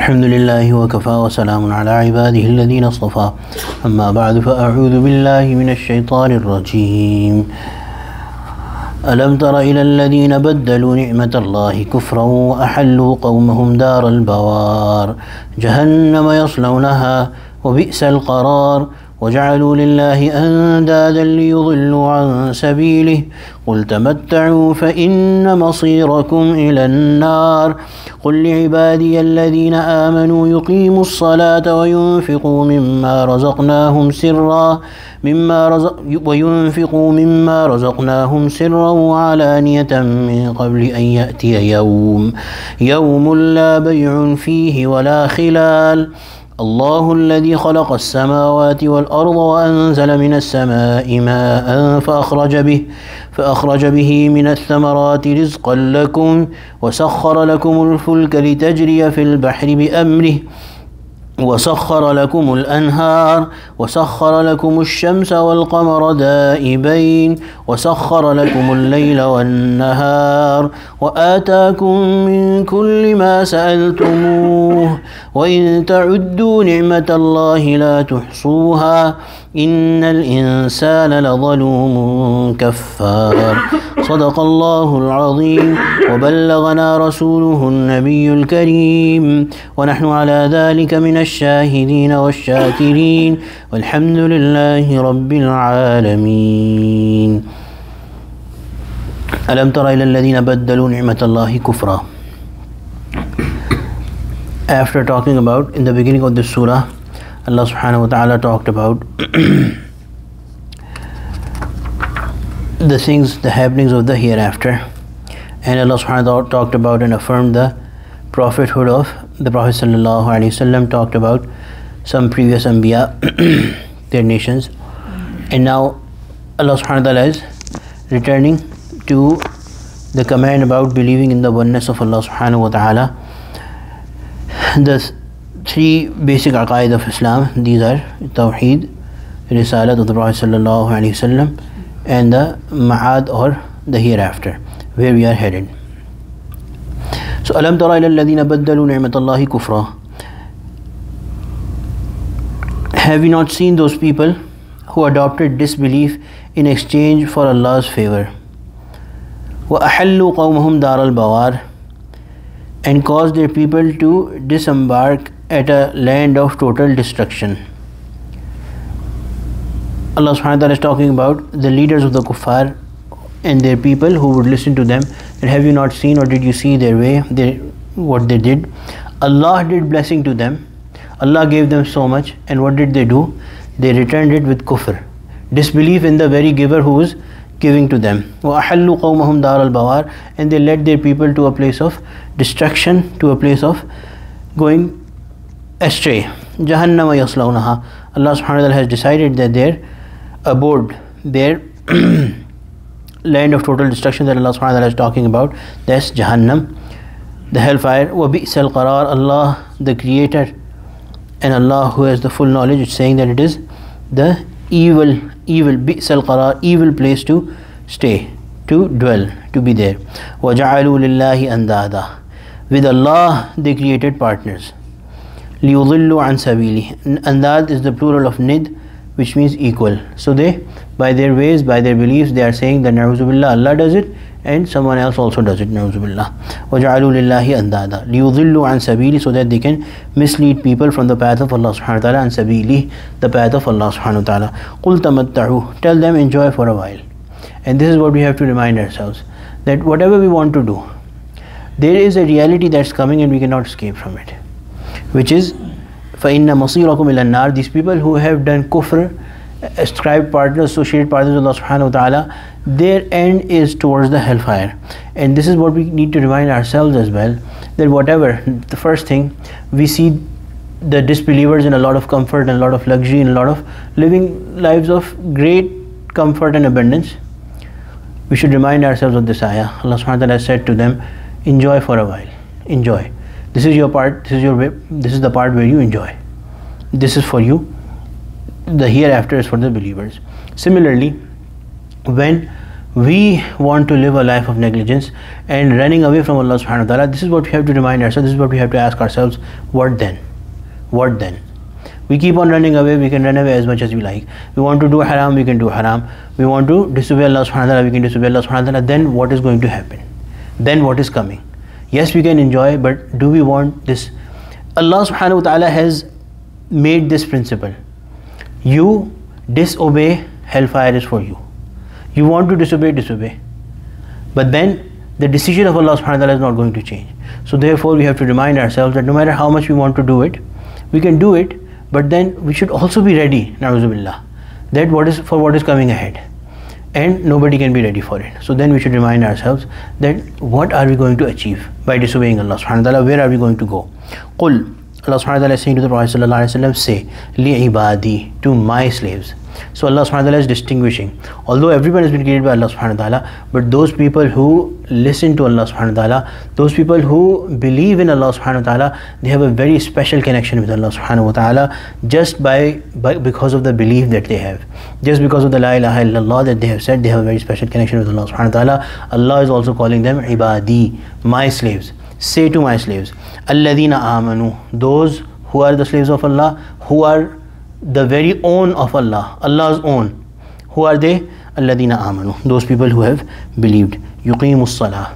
الحمد لله وكفى وسلام على عباده الذين اصطفى أما بعد فأعوذ بالله من الشيطان الرجيم ألم تر إلى الذين بدلوا نعمة الله كفرا وأحلوا قومهم دار البوار جهنم يصلونها وبئس القرار وجعلوا لله أندادا ليضلوا عن سبيله قل تمتعوا فإن مصيركم إلى النار قل لعبادي الذين آمنوا يقيموا الصلاة وينفقوا مما رزقناهم سرا وعلانية من قبل أن يأتي يوم لا بيع فيه ولا خلال الله الذي خلق السماوات والأرض وأنزل من السماء ماء فأخرج به من الثمرات رزقا لكم وسخر لكم الفلك لتجري في البحر بأمره وسخر لكم الأنهار وسخر لكم الشمس والقمر دائبين وسخر لكم الليل والنهار وآتاكم من كل ما سألتموه وإن تعدوا نعمة الله لا تحصوها إن الإنسان لظلوم كفار صدق الله العظيم وبلغنا رسوله النبي الكريم ونحن على ذلك من الشاهدين والشاكرين والحمد لله رب العالمين ألم تر إلى الذين بدلوا نعمة الله كفرا. After talking about, in the beginning of this surah, Allah subhanahu wa ta'ala talked about the things, the happenings of the hereafter, and Allah subhanahu wa ta'ala talked about and affirmed the prophethood of the Prophet sallallahu alaihi wasallam, talked about some previous anbiya, their nations, and now Allah subhanahu wa ta'ala is returning to the command about believing in the oneness of Allah subhanahu wa ta'ala. The three basic aqaid of Islam, these are Tawheed, Risalat of the Prophet sallallahu alaihi wasallam, and the Ma'ad, or the hereafter, where we are headed. So, Alam tara ila alladhina baddalu ni'matallahi kufra. Have you not seen those people who adopted disbelief in exchange for Allah's favor? Wa ahallu qawmahum dar al-bawar, and caused their people to disembark at a land of total destruction. Allah subhanahu wa ta'ala is talking about the leaders of the kuffar and their people who would listen to them. And have you not seen, or did you see their way, what they did? Allah did blessing to them. Allah gave them so much, and what did they do? They returned it with kufr, disbelief in the very giver who was giving to them. وَأَحَلُّوا قَوْمَهُمْ دَارَ الْبَوَارِ, and they led their people to a place of destruction, to a place of going astray. Jahannam yaslawnaha. Allah subhanahu wa ta'ala has decided that their abode, their land of total destruction that Allah subhanahu wa ta'ala is talking about, that's Jahannam, the hellfire. وَبِئْسَ الْقَرَارِ. Allah, the creator, and Allah who has the full knowledge, is saying that it is the evil bi's al-qarar, evil place to stay, to dwell, to be there. وَجَعَلُوا لِلَّهِ أَنْدَادًا. With Allah they created partners. لِيُضِلُّوا عَنْ سَبِيلِهِ. Andad is the plural of nid, which means equal. So they, by their ways, by their beliefs, they are saying that na'udhu billah, Allah does it and someone else also does it, na'udhu billah. وَجَعَلُوا لِلَّهِ أَنْدَادًا لِيُضِلُّوا عَنْ سَبِيلِهِ, so that they can mislead people from the path of Allah subhanahu wa ta'ala, and sabili, the path of Allah subhanahu wa ta'ala. قُلْ تَمَتَّعُوا. Tell them, enjoy for a while. And this is what we have to remind ourselves, that whatever we want to do, there is a reality that's coming and we cannot escape from it, which is فَإِنَّ مَصِيرَكُمْ إِلَى النَّارِ. These people who have done kufr, ascribed partners, associated partners with Allah subhanahu wa ta'ala, their end is towards the hellfire. And this is what we need to remind ourselves as well, that whatever, the first thing, we see the disbelievers in a lot of comfort and a lot of luxury and a lot of living lives of great comfort and abundance. We should remind ourselves of this ayah. Allah subhanahu wa ta'ala said to them, enjoy for a while, enjoy. This is your part, this is your way, this is the part where you enjoy. This is for you. The hereafter is for the believers. Similarly, when we want to live a life of negligence and running away from Allah subhanahu wa ta'ala, this is what we have to remind ourselves, this is what we have to ask ourselves, what then? What then? We keep on running away, we can run away as much as we like. We want to do haram, we can do haram. We want to disobey Allah subhanahu wa ta'ala, we can disobey Allah subhanahu wa ta'ala. Then what is going to happen? Then what is coming? Yes, we can enjoy, but do we want this? Allah subhanahu wa ta'ala has made this principle. You disobey, hellfire is for you. You want to disobey, disobey. But then the decision of Allah subhanahu wa ta'ala is not going to change. So therefore we have to remind ourselves that no matter how much we want to do it, we can do it, but then we should also be ready, na'udhu billah, that what is coming ahead. And nobody can be ready for it. So then we should remind ourselves that what are we going to achieve by disobeying Allah subhanahu wa ta'ala, where are we going to go? Qul, Allah subhanahu wa ta'ala is saying to the Prophet sallallahu alaihi wasallam, say, li ibadi, to my slaves. So Allah subhanahu wa ta'ala is distinguishing. Although everyone has been created by Allah subhanahu wa ta'ala, but those people who listen to Allah subhanahu wa ta'ala, those people who believe in Allah subhanahu wa ta'ala, they have a very special connection with Allah subhanahu wa ta'ala just because of the belief that they have. Just because of the la ilaha illallah that they have said, they have a very special connection with Allah subhanahu wa ta'ala. Allah is also calling them ibadi, my slaves. Say to my slaves, alladhina amanu, those who are the slaves of Allah, who are the very own of Allah, Allah's own. Who are they? Alladhina amanu, those people who have believed. Yuqimus salah.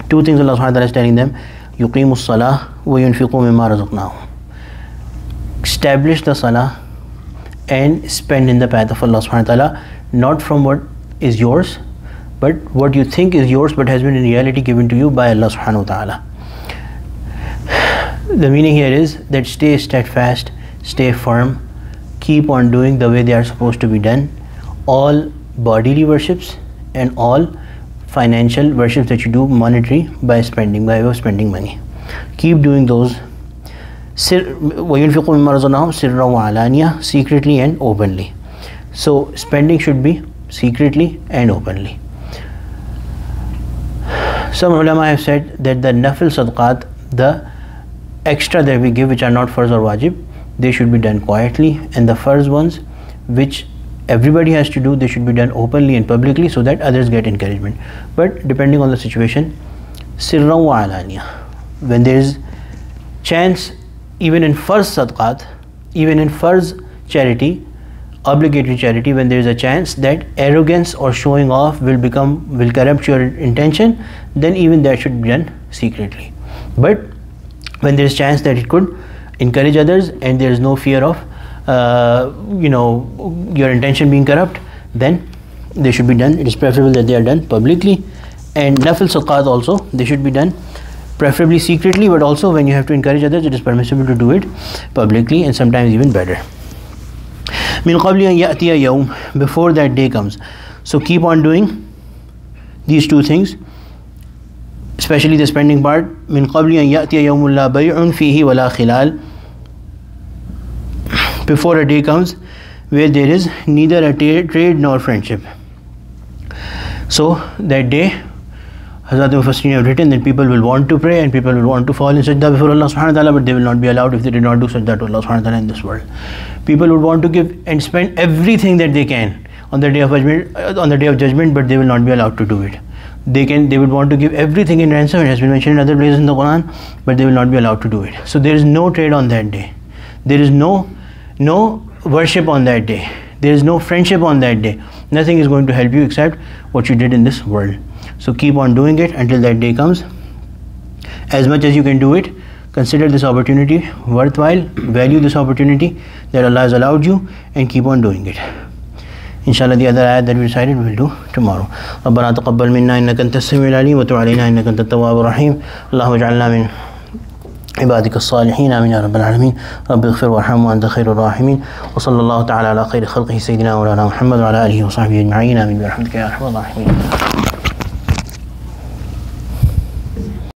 Two things Allah subhanahu wa ta'ala is telling them. Yuqimus salah wa yunfiqu mimma razaqnahum. Establish the salah and spend in the path of Allah subhanahu wa ta'ala, not from what is yours, but what you think is yours but has been in reality given to you by Allah subhanahu wa ta'ala. The meaning here is that stay steadfast, stay firm, keep on doing the way they are supposed to be done. All bodily worships and all financial worships that you do, monetary, by way of spending money. Keep doing those. وَيُنْفِقُ مِمَّا رَزَقْنَاهُمْ سِرًّا وَعَلَانِيَةً, secretly and openly. So spending should be secretly and openly. Some ulama have said that the nafil sadaqat, the extra that we give which are not farz or wajib, they should be done quietly, and the farz ones which everybody has to do, they should be done openly and publicly so that others get encouragement. But depending on the situation, sirran wa alaniya, when there is chance, even in farz sadaqat, even in farz charity, obligatory charity, when there is a chance that arrogance or showing off will corrupt your intention, then even that should be done secretly. But when there is chance that it could encourage others and there is no fear of your intention being corrupt, then they should be done. It is preferable that they are done publicly. And nafil sadaqat also, they should be done preferably secretly, but also when you have to encourage others, it is permissible to do it publicly, and sometimes even better. Min qabli an ya'tiya yawm, before that day comes. So keep on doing these two things, especially the spending part. Min qabli an ya'tiya yawmun la bay'un fihi wa la khilal, before a day comes where there is neither a trade nor friendship. So that day, Hazrat Mufassirin have written that people will want to pray and people will want to fall in sajda before Allah subhanahu wa ta'ala, but they will not be allowed if they did not do sajda to Allah subhanahu wa ta'ala in this world. People would want to give and spend everything that they can on the day of judgment, but they will not be allowed to do it. They would want to give everything in ransom. It has been mentioned in other places in the Quran, but they will not be allowed to do it. So there is no trade on that day. There is no worship on that day. There is no friendship on that day. Nothing is going to help you except what you did in this world. So keep on doing it until that day comes. As much as you can do it, consider this opportunity worthwhile, value this opportunity that Allah has allowed you, and keep on doing it. Inshallah, the other ayat that we decided we will do tomorrow. رَبَّنَا تَقَبَّلْ مِنَّا إِنَّكَ أَنْتَ السَّمِيعُ الْعَلِيمُ وَتُبْ عَلَيْنَا إِنَّكَ أَنْتَ التَّوَّابُ الرَّحِيمُ اللهم اجعلنا من عبادك الصالحين آمين يا رب العالمين رب اغفر وارحم وأنت خير الراحمين وصلى الله تعالى على خير خلقه سيدنا مولانا محمد وعلى آله وصحبه أجمعين آمين برحمتك يا أرحم الراحمين.